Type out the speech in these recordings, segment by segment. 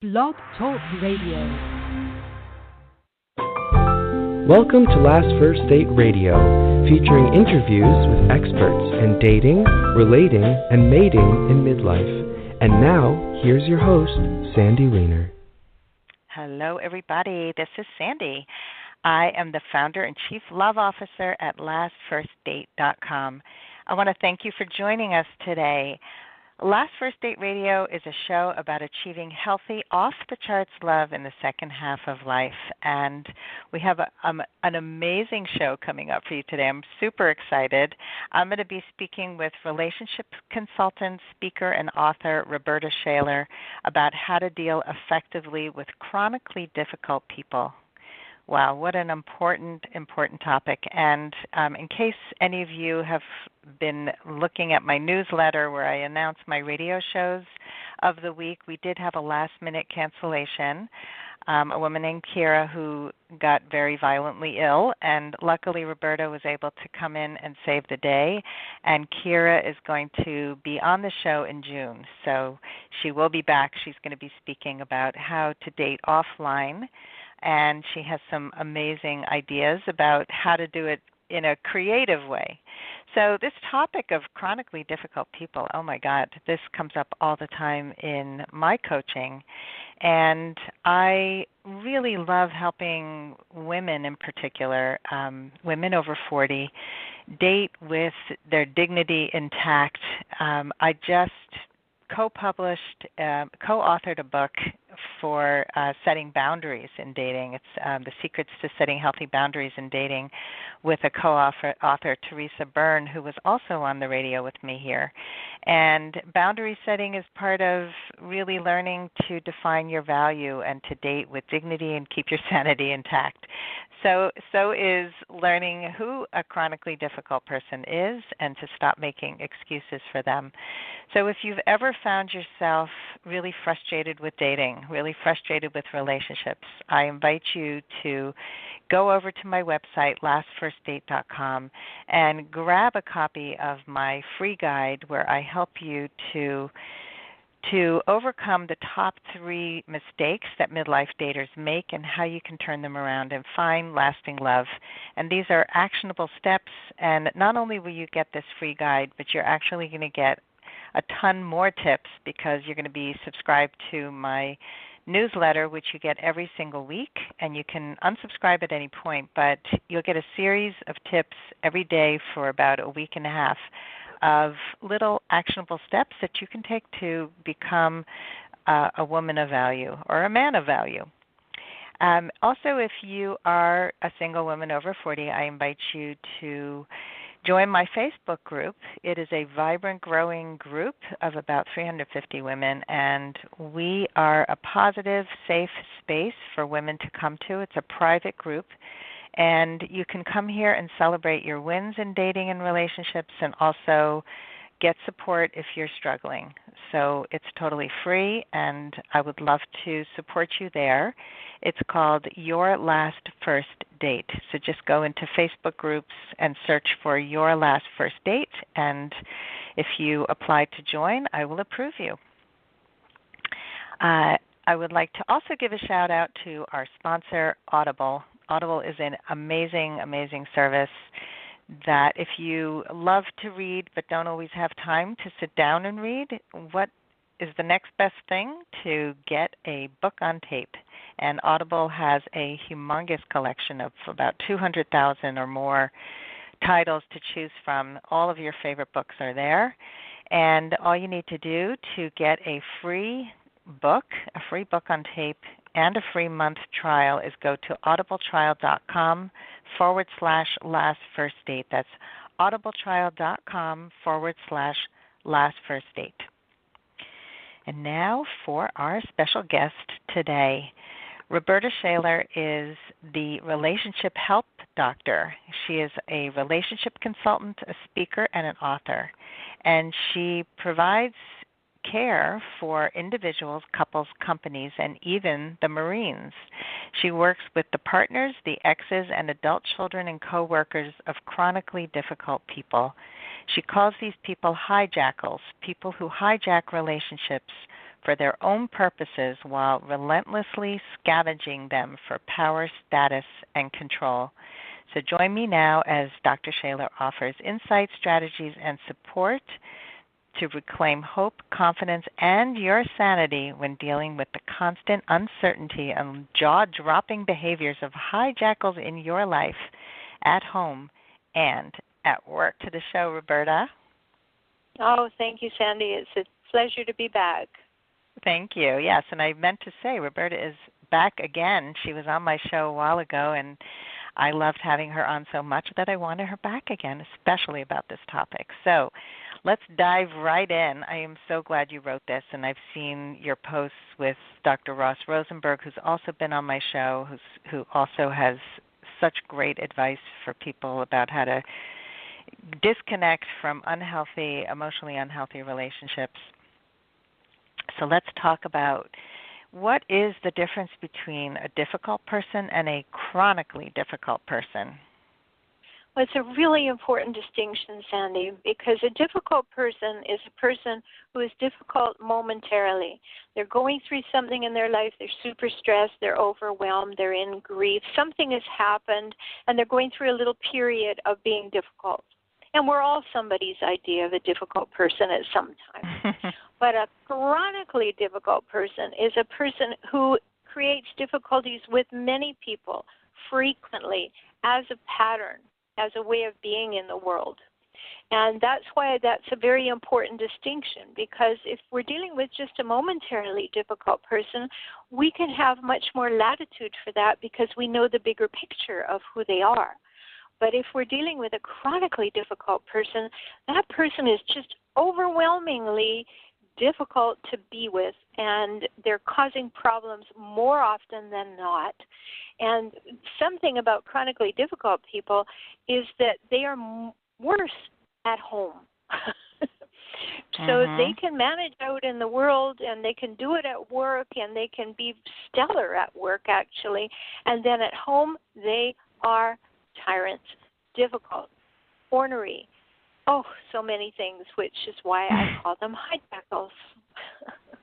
Blog Talk Radio. Welcome to Last First Date Radio, featuring interviews with experts in dating, relating, and mating in midlife. And now, here's your host, Sandy Weiner. Hello, everybody. This is Sandy. I am the founder and chief love officer at lastfirstdate.com. I want to thank you for joining us today. Last First Date Radio is a show about achieving healthy, off-the-charts love in the second half of life. And we have an amazing show coming up for you today. I'm super excited. I'm going to be speaking with relationship consultant, speaker, and author Rhoberta Shaler about how to deal effectively with chronically difficult people. Wow, what an important topic. And in case any of you have been looking at my newsletter where I announce my radio shows of the week, we did have a last-minute cancellation. A woman named Kira who got very violently ill, and luckily Rhoberta was able to come in and save the day. And Kira is going to be on the show in June, so she will be back. She's going to be speaking about how to date offline, and she has some amazing ideas about how to do it in a creative way. So this topic of chronically difficult people, oh my God, this comes up all the time in my coaching. And I really love helping women in particular, women over 40, date with their dignity intact. I just co-authored a book for setting boundaries in dating. It's The Secrets to Setting Healthy Boundaries in Dating with a co-author, Teresa Byrne, who was also on the radio with me here. And boundary setting is part of really learning to define your value and to date with dignity and keep your sanity intact. So is learning who a chronically difficult person is and to stop making excuses for them. So if you've ever found yourself really frustrated with dating, really frustrated with relationships, I invite you to go over to my website, lastfirstdate.com, and grab a copy of my free guide where I help you to overcome the top 3 mistakes that midlife daters make and how you can turn them around and find lasting love. And these are actionable steps, and not only will you get this free guide, but you're actually going to get a ton more tips because you're going to be subscribed to my newsletter, which you get every single week, and you can unsubscribe at any point, but you'll get a series of tips every day for about a week and a half of little actionable steps that you can take to become a woman of value or a man of value. Also, if you are a single woman over 40, I invite you to join my Facebook group. It is a vibrant, growing group of about 350 women, and we are a positive, safe space for women to come to. It's a private group, and you can come here and celebrate your wins in dating and relationships and also get support if you're struggling. So it's totally free, and I would love to support you there. It's called Your Last First Date. So just go into Facebook groups and search for Your Last First Date, and if you apply to join, I will approve you. I would like to also give a shout out to our sponsor, Audible. Audible is an amazing, amazing service that if you love to read but don't always have time to sit down and read, what is the next best thing? To get a book on tape. And Audible has a humongous collection of about 200,000 or more titles to choose from. All of your favorite books are there. And all you need to do to get a free book on tape, and a free month trial is go to audibletrial.com/lastfirstdate. That's audibletrial.com/lastfirstdate. And now for our special guest today. Rhoberta Shaler is the relationship help doctor. She is a relationship consultant, a speaker, and an author. And she provides care for individuals, couples, companies, and even the Marines. She works with the partners, the exes, and adult children and co-workers of chronically difficult people. She calls these people hijackals, people who hijack relationships for their own purposes while relentlessly scavenging them for power, status, and control. So join me now as Dr. Shaler offers insights, strategies, and support to reclaim hope, confidence, and your sanity when dealing with the constant uncertainty and jaw-dropping behaviors of hijackals in your life, at home, and at work. To the show, Rhoberta. Oh, thank you, Sandy. It's a pleasure to be back. Thank you. Yes, and I meant to say Rhoberta is back again. She was on my show a while ago, and I loved having her on so much that I wanted her back again, especially about this topic. So let's dive right in. I am so glad you wrote this, and I've seen your posts with Dr. Ross Rosenberg, who's also been on my show, who also has such great advice for people about how to disconnect from unhealthy, emotionally unhealthy relationships. So let's talk about what is the difference between a difficult person and a chronically difficult person? Well, it's a really important distinction, Sandy, because a difficult person is a person who is difficult momentarily. They're going through something in their life, they're super stressed, they're overwhelmed, they're in grief, something has happened, and they're going through a little period of being difficult. And we're all somebody's idea of a difficult person at some time. But a chronically difficult person is a person who creates difficulties with many people frequently as a pattern, as a way of being in the world. And that's why that's a very important distinction, because if we're dealing with just a momentarily difficult person, we can have much more latitude for that because we know the bigger picture of who they are. But if we're dealing with a chronically difficult person, that person is just overwhelmingly difficult to be with, and they're causing problems more often than not. And something about chronically difficult people is that they are worse at home. So they can manage out in the world, and they can do it at work, and they can be stellar at work, actually. And then at home, they are tyrants, difficult, ornery, so many things, which is why I call them hijackals.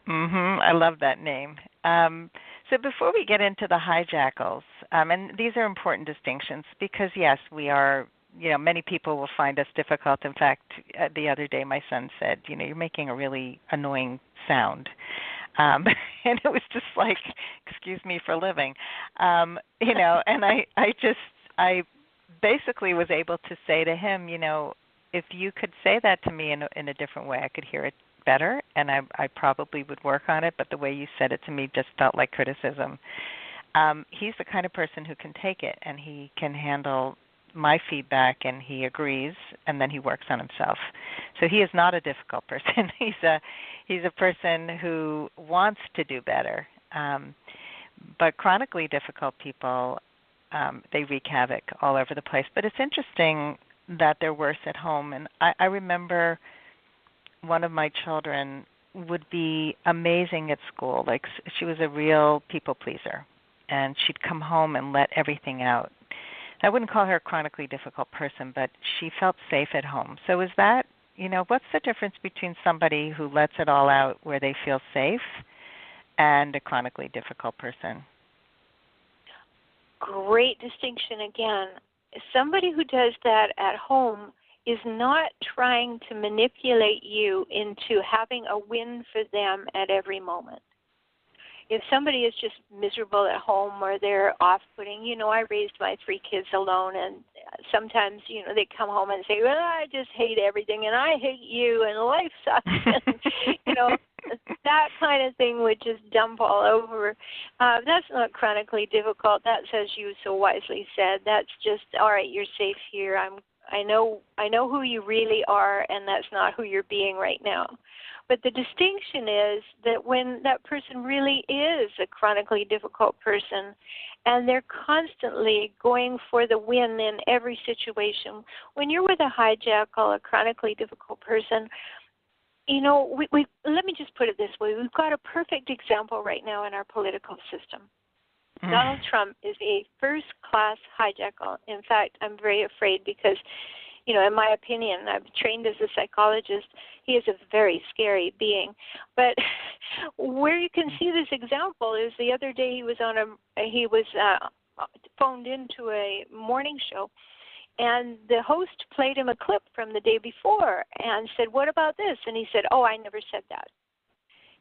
I love that name. So before we get into the hijackals, and these are important distinctions because, yes, we are, many people will find us difficult. In fact, the other day my son said, you're making a really annoying sound. And it was just like, excuse me for living. And I basically was able to say to him, if you could say that to me in a different way, I could hear it better, and I probably would work on it, but the way you said it to me just felt like criticism. He's the kind of person who can take it, and he can handle my feedback, and he agrees, and then he works on himself. So he is not a difficult person. He's a person who wants to do better. But chronically difficult people, they wreak havoc all over the place. But it's interesting that they're worse at home. And I remember one of my children would be amazing at school. Like, she was a real people pleaser, and she'd come home and let everything out. I wouldn't call her a chronically difficult person, but she felt safe at home. So is that, what's the difference between somebody who lets it all out where they feel safe and a chronically difficult person? Great distinction again. Somebody who does that at home is not trying to manipulate you into having a win for them at every moment. If somebody is just miserable at home or they're off-putting, I raised my 3 kids alone, and sometimes, they come home and say, well, I just hate everything, and I hate you, and life sucks, and, that kind of thing would just dump all over. That's not chronically difficult. That's, as you so wisely said, that's just, all right, you're safe here. I know who you really are, and that's not who you're being right now. But the distinction is that when that person really is a chronically difficult person, and they're constantly going for the win in every situation, when you're with a hijackal, a chronically difficult person, let me just put it this way. We've got a perfect example right now in our political system. Donald Trump is a first-class hijackal. In fact, I'm very afraid because in my opinion, I've trained as a psychologist, he is a very scary being. But where you can see this example is the other day he was phoned into a morning show, and the host played him a clip from the day before and said, "What about this?" And he said, "Oh, I never said that."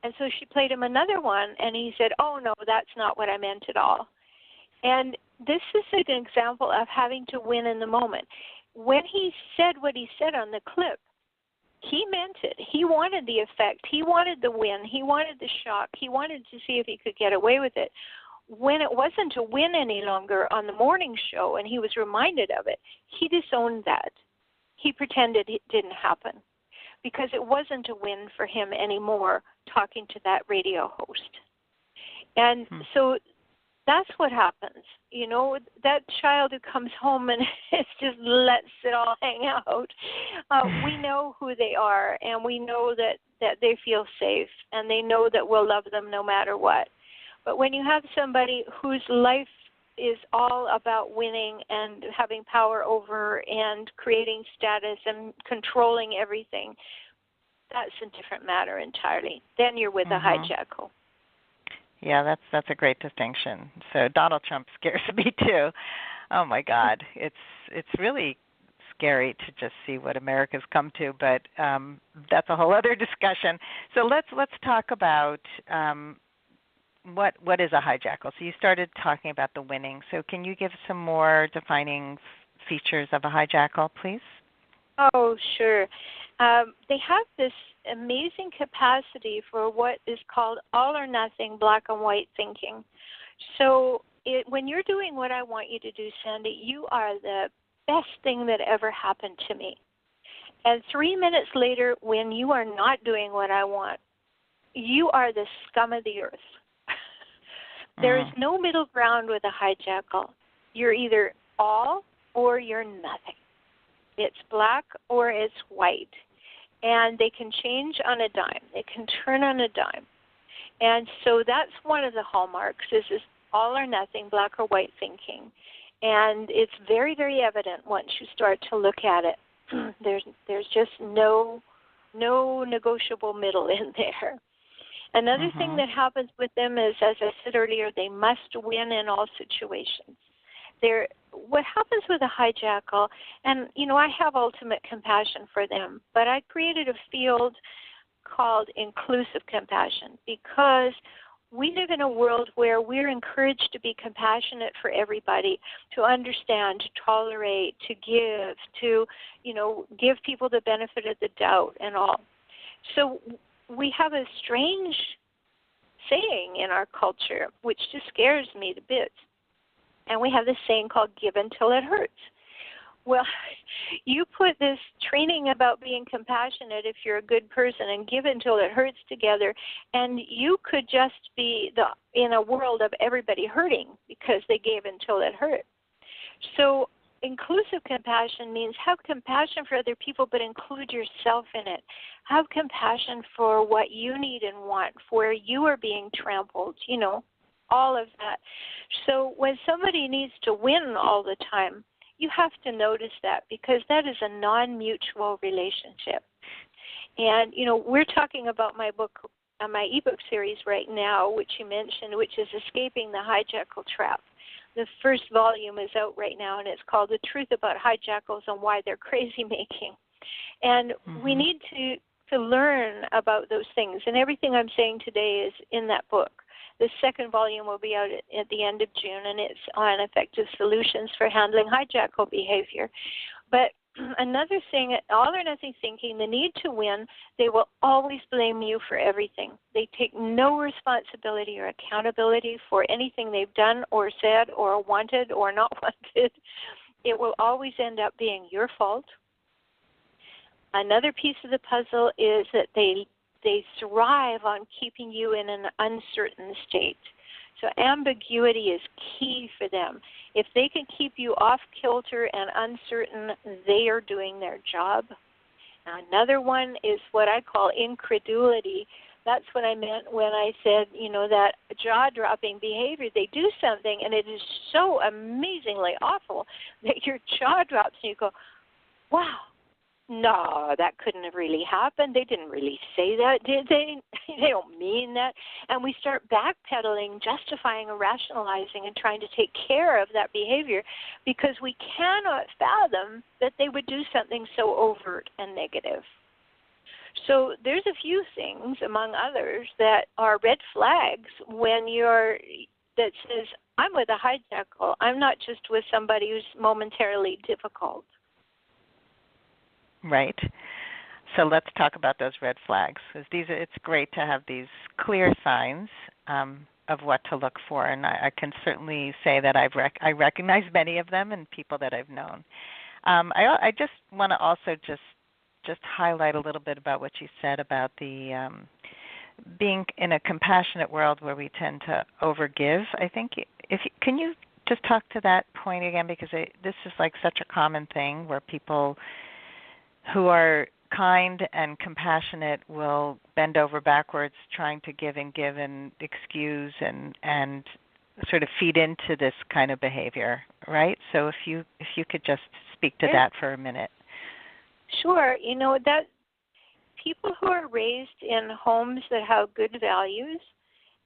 And so she played him another one, and he said, "Oh, no, that's not what I meant at all." And this is an example of having to win in the moment. When he said what he said on the clip, he meant it. He wanted the effect. He wanted the win. He wanted the shock. He wanted to see if he could get away with it. When it wasn't a win any longer on the morning show and he was reminded of it, he disowned that. He pretended it didn't happen because it wasn't a win for him anymore talking to that radio host. And so that's what happens. That child who comes home and just lets it all hang out, we know who they are, and we know that they feel safe, and they know that we'll love them no matter what. But when you have somebody whose life is all about winning and having power over and creating status and controlling everything, that's a different matter entirely. Then you're with a hijackal. Yeah, that's a great distinction. So Donald Trump scares me too. Oh my God, it's really scary to just see what America's come to. But that's a whole other discussion. So let's talk about what is a hijackal. So you started talking about the winning. So can you give some more defining features of a hijackal, please? Oh, sure. They have this amazing capacity for what is called all or nothing black and white thinking. So when you're doing what I want you to do, Sandy, you are the best thing that ever happened to me. And 3 minutes later, when you are not doing what I want, you are the scum of the earth. There is no middle ground with a hijackal. You're either all or you're nothing. It's black or it's white. And they can change on a dime. They can turn on a dime. And so that's one of the hallmarks, is this all or nothing, black or white thinking. And it's very, very evident once you start to look at it. There's just no negotiable middle in there. Another thing that happens with them is, as I said earlier, they must win in all situations. What happens with a hijackal, and, I have ultimate compassion for them, but I created a field called inclusive compassion because we live in a world where we're encouraged to be compassionate for everybody, to understand, to tolerate, to give, to, give people the benefit of the doubt and all. So we have a strange saying in our culture, which just scares me to bits. And we have this saying called give until it hurts. Well, you put this training about being compassionate if you're a good person and give until it hurts together, and you could just be in a world of everybody hurting because they gave until it hurt. So inclusive compassion means have compassion for other people, but include yourself in it. Have compassion for what you need and want, for where you are being trampled, all of that. So when somebody needs to win all the time, you have to notice that, because that is a non-mutual relationship. And, we're talking about my book, my ebook series right now, which you mentioned, which is Escaping the Hijackal Trap. The first volume is out right now, and it's called The Truth About Hijackals and Why They're Crazy Making. And we need to learn about those things. And everything I'm saying today is in that book. The second volume will be out at the end of June, and it's on effective solutions for handling hijackal behavior. But another thing, all or nothing thinking, the need to win, they will always blame you for everything. They take no responsibility or accountability for anything they've done or said or wanted or not wanted. It will always end up being your fault. Another piece of the puzzle is that they thrive on keeping you in an uncertain state. So ambiguity is key for them. If they can keep you off kilter and uncertain, they are doing their job. Now, another one is what I call incredulity. That's what I meant when I said, that jaw-dropping behavior. They do something, and it is so amazingly awful that your jaw drops, and you go, wow, no, that couldn't have really happened. They didn't really say that, did they? They don't mean that. And we start backpedaling, justifying or rationalizing and trying to take care of that behavior because we cannot fathom that they would do something so overt and negative. So there's a few things, among others, that are red flags when that says, I'm with a hijackal. I'm not just with somebody who's momentarily difficult. Right. So let's talk about those red flags. Because it's great to have these clear signs of what to look for, and I can certainly say that I recognize many of them in people that I've known. I just want to also just highlight a little bit about what you said about the being in a compassionate world where we tend to overgive. I think can you just talk to that point again, because this is like such a common thing where people who are kind and compassionate will bend over backwards trying to give and excuse and sort of feed into this kind of behavior, right? So if you could just speak to that for a minute. Sure. That people who are raised in homes that have good values,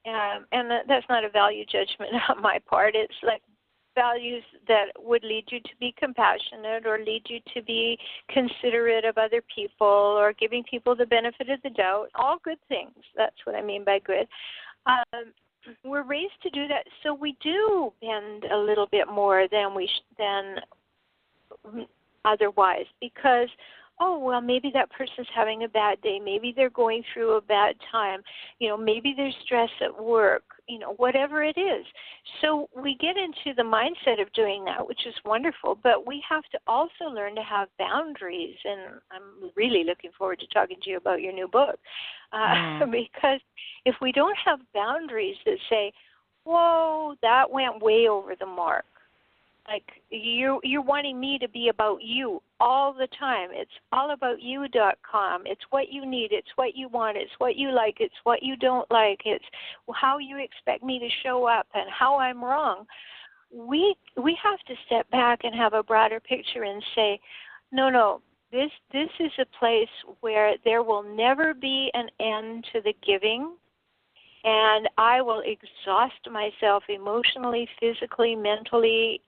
and that's not a value judgment on my part, it's like values that would lead you to be compassionate or lead you to be considerate of other people or giving people the benefit of the doubt, all good things. That's what I mean by good. We're raised to do that, so we do bend a little bit more than otherwise because, maybe that person's having a bad day. Maybe they're going through a bad time. Maybe there's stress at work, whatever it is. So we get into the mindset of doing that, which is wonderful, but we have to also learn to have boundaries. And I'm really looking forward to talking to you about your new book because if we don't have boundaries that say, whoa, that went way over the mark, like you're wanting me to be about you all the time. It's allaboutYou.com. It's what you need. It's what you want. It's what you like. It's what you don't like. It's how you expect me to show up and how I'm wrong. We have to step back and have a broader picture and say, no, this is a place where there will never be an end to the giving, and I will exhaust myself emotionally, physically, mentally,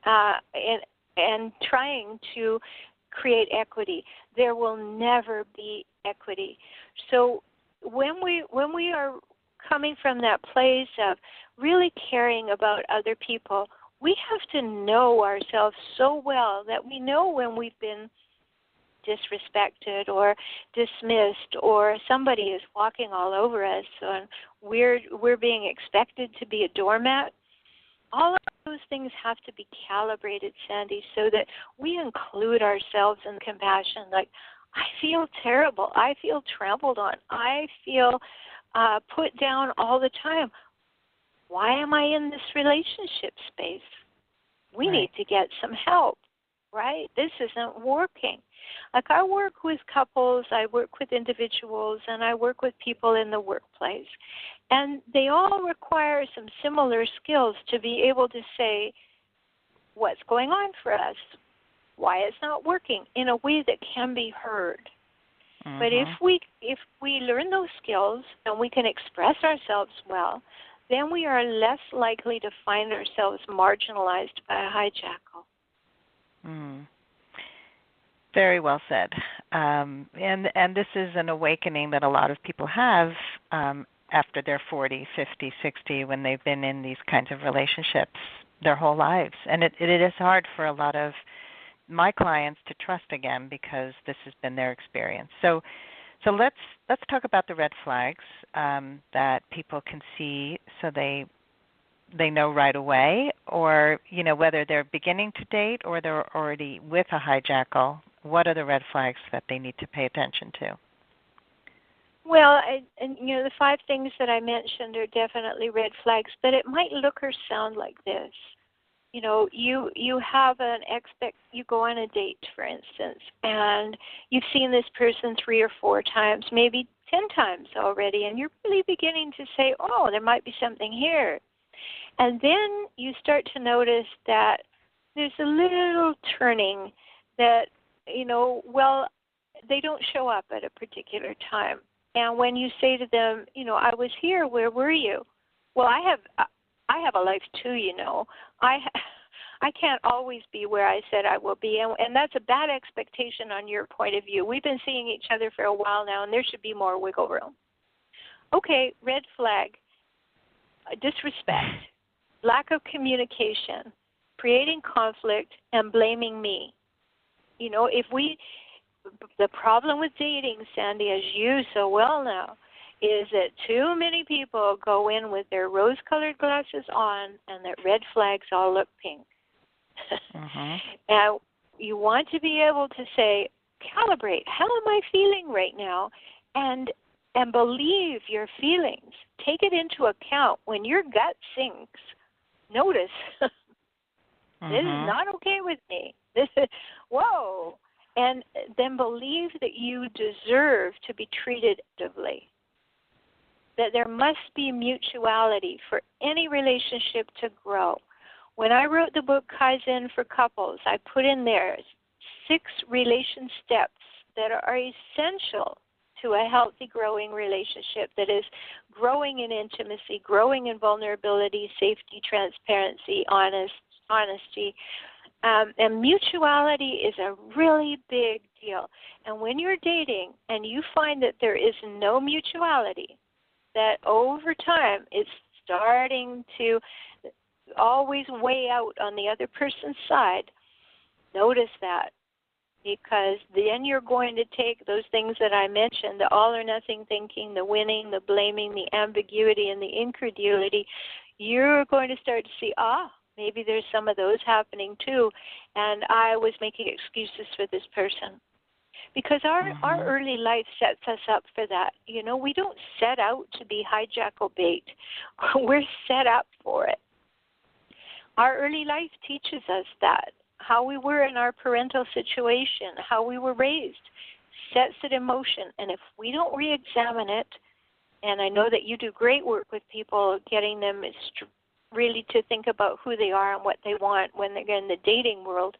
and trying to create equity. There will never be equity. So when we are coming from that place of really caring about other people, we have to know ourselves so well that we know when we've been disrespected or dismissed or somebody is walking all over us and we're being expected to be a doormat. All of those things have to be calibrated, Sandy, so that we include ourselves in compassion. Like, I feel terrible. I feel trampled on. I feel put down all the time. Why am I in this relationship space? We need to get some help, right? This isn't working. Like, I work with couples, I work with individuals, and I work with people in the workplace. And they all require some similar skills to be able to say what's going on for us, why it's not working, in a way that can be heard. Mm-hmm. But if we learn those skills and we can express ourselves well, then we are less likely to find ourselves marginalized by a hijackal. Mm. Very well said. And this is an awakening that a lot of people have after they're 40, 50, 60, when they've been in these kinds of relationships their whole lives. And it is hard for a lot of my clients to trust again because this has been their experience. So let's talk about the red flags that people can see so they know right away, or whether they're beginning to date or they're already with a hijackal. What are the red flags that they need to pay attention to? Well, the 5 things that I mentioned are definitely red flags, but it might look or sound like this. You have you go on a date, for instance, and you've seen this person 3 or 4 times, maybe 10 times already, and you're really beginning to say, oh, there might be something here. And then you start to notice that there's a little turning that well, they don't show up at a particular time. And when you say to them, I was here, where were you? Well, I have a life too, I can't always be where I said I will be, and that's a bad expectation on your point of view. We've been seeing each other for a while now, and there should be more wiggle room. Okay, red flag, disrespect, lack of communication, creating conflict, and blaming me. The problem with dating, Sandy, as you so well know, is that too many people go in with their rose-colored glasses on and their red flags all look pink. And you want to be able to say, calibrate, how am I feeling right now? And believe your feelings. Take it into account. When your gut sinks, notice, this is not okay with me. This is, whoa. And then believe that you deserve to be treated actively. That there must be mutuality for any relationship to grow. When I wrote the book Kaizen for Couples, I put in there 6 relation steps that are essential to a healthy, growing relationship that is growing in intimacy, growing in vulnerability, safety, transparency, honesty. And mutuality is a really big deal. And when you're dating and you find that there is no mutuality, that over time it's starting to always weigh out on the other person's side, notice that. Because then you're going to take those things that I mentioned, the all or nothing thinking, the winning, the blaming, the ambiguity, and the incredulity. You're going to start to see, maybe there's some of those happening too, and I was making excuses for this person. Because our early life sets us up for that. We don't set out to be hijackal bait. We're set up for it. Our early life teaches us that. How we were in our parental situation, how we were raised, sets it in motion. And if we don't re-examine it, and I know that you do great work with people, getting them really to think about who they are and what they want when they're in the dating world,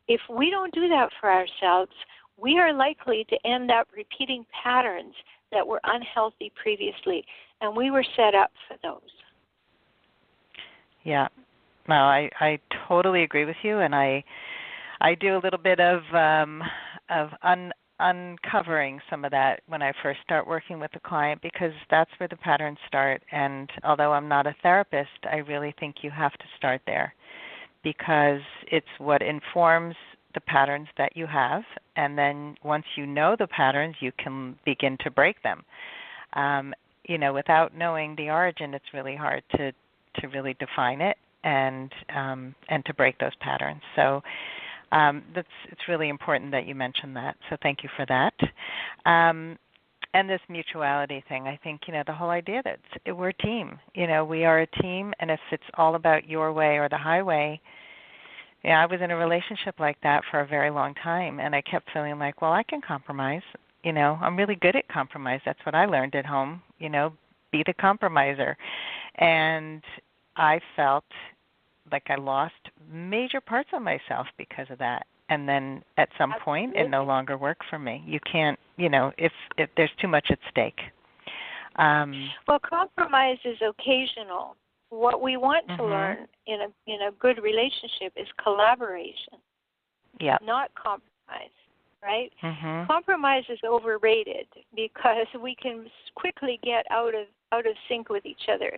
if we don't do that for ourselves, we are likely to end up repeating patterns that were unhealthy previously, and we were set up for those. Yeah. No, I totally agree with you, and I do a little bit of uncovering some of that when I first start working with a client, because that's where the patterns start. And although I'm not a therapist, I really think you have to start there, because it's what informs the patterns that you have, and then once you know the patterns, you can begin to break them. Without knowing the origin, it's really hard to really define it and to break those patterns. So it's really important that you mentioned that. So thank you for that. And this mutuality thing, I think, the whole idea that we're a team. We are a team, and if it's all about your way or the highway, I was in a relationship like that for a very long time, and I kept feeling like, well, I can compromise. I'm really good at compromise. That's what I learned at home, be the compromiser. And I felt like I lost major parts of myself because of that. And then at some point, it no longer worked for me. You can't, if there's too much at stake. Well, compromise is occasional. What we want to learn in a good relationship is collaboration, not compromise, right? Compromise is overrated because we can quickly get out of sync with each other.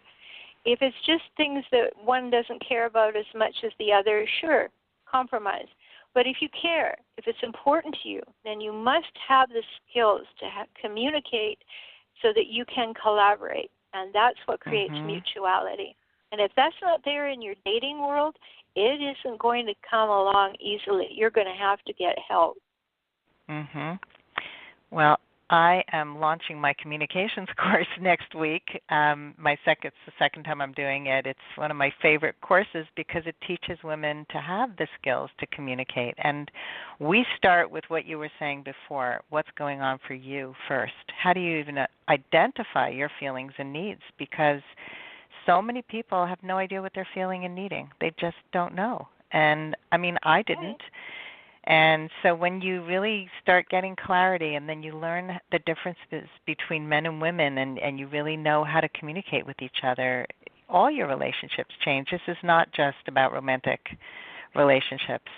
If it's just things that one doesn't care about as much as the other, sure, compromise. But if you care, if it's important to you, then you must have the skills to communicate so that you can collaborate. And that's what creates mutuality. And if that's not there in your dating world, it isn't going to come along easily. You're going to have to get help. Well, I am launching my communications course next week. It's the second time I'm doing it. It's one of my favorite courses because it teaches women to have the skills to communicate. And we start with what you were saying before, what's going on for you first. How do you even identify your feelings and needs? Because so many people have no idea what they're feeling and needing. They just don't know. And, I didn't. And so when you really start getting clarity and then you learn the differences between men and women and you really know how to communicate with each other, all your relationships change. This is not just about romantic relationships.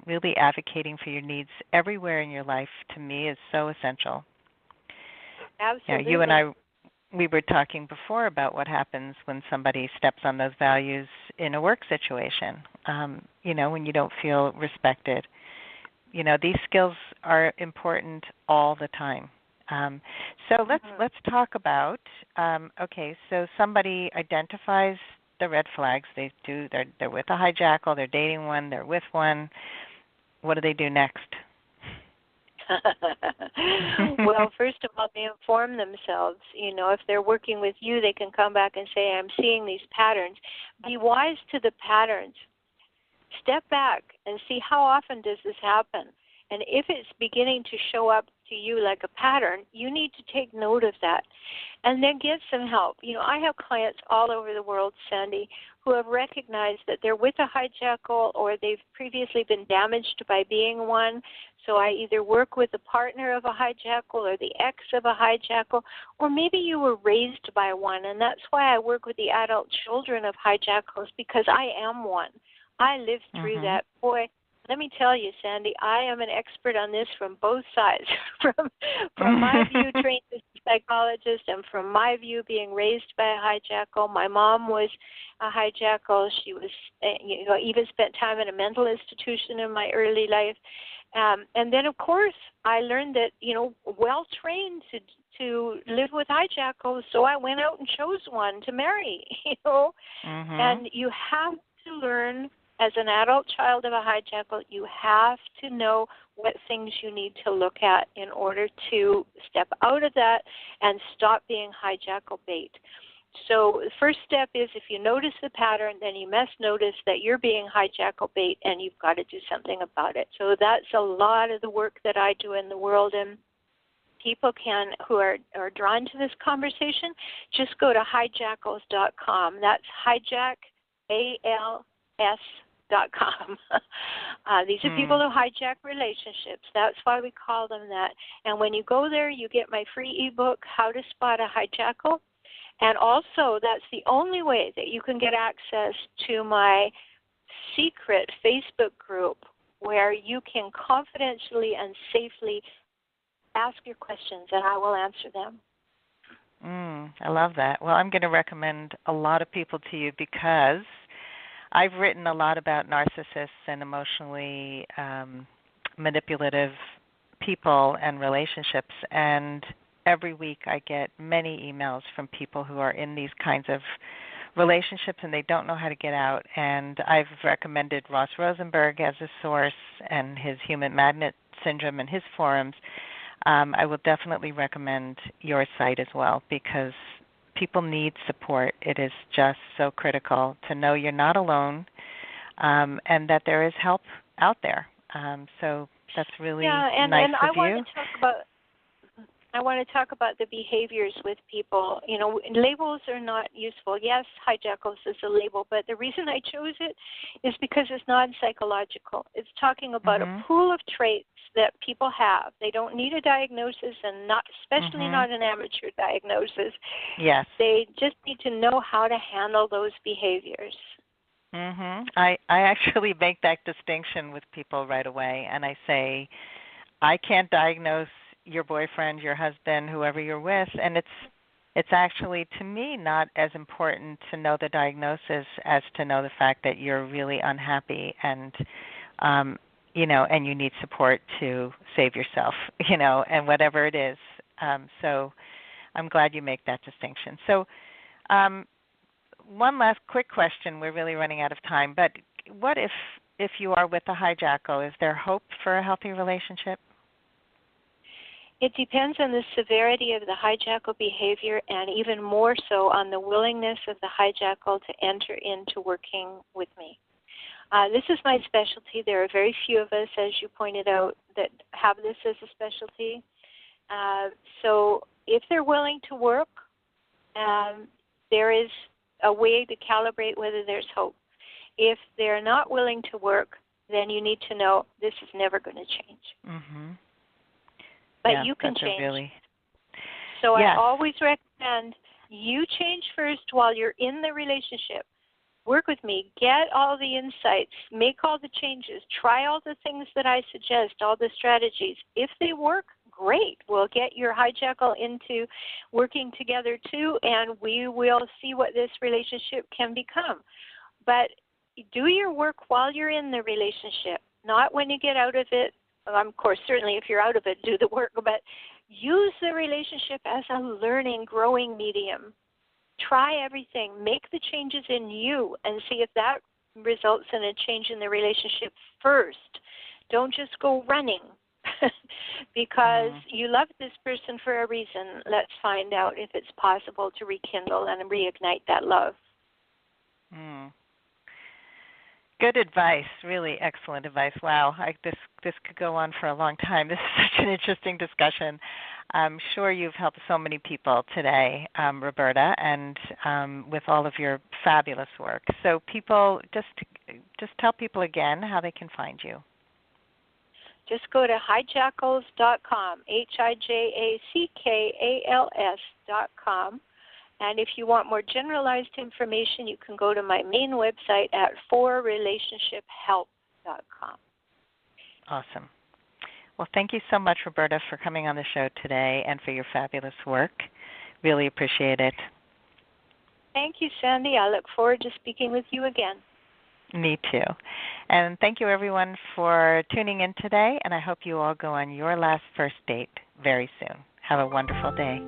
Really advocating for your needs everywhere in your life, to me, is so essential. Absolutely. You and I, we were talking before about what happens when somebody steps on those values in a work situation, when you don't feel respected. These skills are important all the time. So let's talk about, so somebody identifies the red flags. They're with a hijackal, they're dating one, they're with one. What do they do next? Well, first of all, they inform themselves. If they're working with you, they can come back and say, I'm seeing these patterns. Be wise to the patterns. Step back and see how often does this happen. And if it's beginning to show up to you like a pattern, you need to take note of that and then get some help. I have clients all over the world, Sandy, who have recognized that they're with a hijackal or they've previously been damaged by being one. So I either work with the partner of a hijackal or the ex of a hijackal, or maybe you were raised by one, and that's why I work with the adult children of hijackals, because I am one. I lived through that. Boy, let me tell you, Sandy, I am an expert on this from both sides. From my view, trained as a psychologist, and from my view, being raised by a hijackal. My mom was a hijackal. She was, even spent time in a mental institution in my early life. And then, of course, I learned that, well-trained to live with hijackals, so I went out and chose one to marry, And you have to learn. As an adult child of a hijackal, you have to know what things you need to look at in order to step out of that and stop being hijackal bait. So the first step is, if you notice the pattern, then you must notice that you're being hijackal bait and you've got to do something about it. So that's a lot of the work that I do in the world, and people who are drawn to this conversation, just go to hijackals.com. That's hijack, ALS.com. These are people who hijack relationships. That's why we call them that. And when you go there, you get my free ebook, How to Spot a Hijackal. And also, that's the only way that you can get access to my secret Facebook group, where you can confidentially and safely ask your questions, and I will answer them. I love that. Well, I'm going to recommend a lot of people to you, because I've written a lot about narcissists and emotionally manipulative people and relationships, and every week I get many emails from people who are in these kinds of relationships and they don't know how to get out. And I've recommended Ross Rosenberg as a source and his Human Magnet Syndrome and his forums. I will definitely recommend your site as well, because people need support. It is just so critical to know you're not alone, and that there is help out there. So that's really nice of you. I want to talk about the behaviors with people. Labels are not useful. Yes, hijackals is a label, but the reason I chose it is because it's non-psychological. It's talking about a pool of traits that people have. They don't need a diagnosis, and especially not an amateur diagnosis. Yes. They just need to know how to handle those behaviors. I actually make that distinction with people right away, and I say, I can't diagnose your boyfriend, your husband, whoever you're with, and it's actually, to me, not as important to know the diagnosis as to know the fact that you're really unhappy and and you need support to save yourself, and whatever it is. So I'm glad you make that distinction. So one last quick question. We're really running out of time, but what if you are with a hijackal? Is there hope for a healthy relationship? It depends on the severity of the hijackal behavior, and even more so on the willingness of the hijackal to enter into working with me. This is my specialty. There are very few of us, as you pointed out, that have this as a specialty. So if they're willing to work, there is a way to calibrate whether there's hope. If they're not willing to work, then you need to know this is never going to change. Mm-hmm. But yeah, you can that's change. So I always recommend you change first while you're in the relationship. Work with me. Get all the insights. Make all the changes. Try all the things that I suggest, all the strategies. If they work, great. We'll get your hijackal into working together too, and we will see what this relationship can become. But do your work while you're in the relationship, not when you get out of it. Of course, certainly if you're out of it, do the work, but use the relationship as a learning, growing medium. Try everything. Make the changes in you and see if that results in a change in the relationship first. Don't just go running because you love this person for a reason. Let's find out if it's possible to rekindle and reignite that love. Good advice. Really excellent advice. Wow, this could go on for a long time. This is such an interesting discussion. I'm sure you've helped so many people today, Rhoberta, and with all of your fabulous work. So people, just tell people again how they can find you. Just go to hijackals.com, hijackals.com. And if you want more generalized information, you can go to my main website at forrelationshiphelp.com. Awesome. Well, thank you so much, Rhoberta, for coming on the show today and for your fabulous work. Really appreciate it. Thank you, Sandy. I look forward to speaking with you again. Me too. And thank you, everyone, for tuning in today, and I hope you all go on your last first date very soon. Have a wonderful day.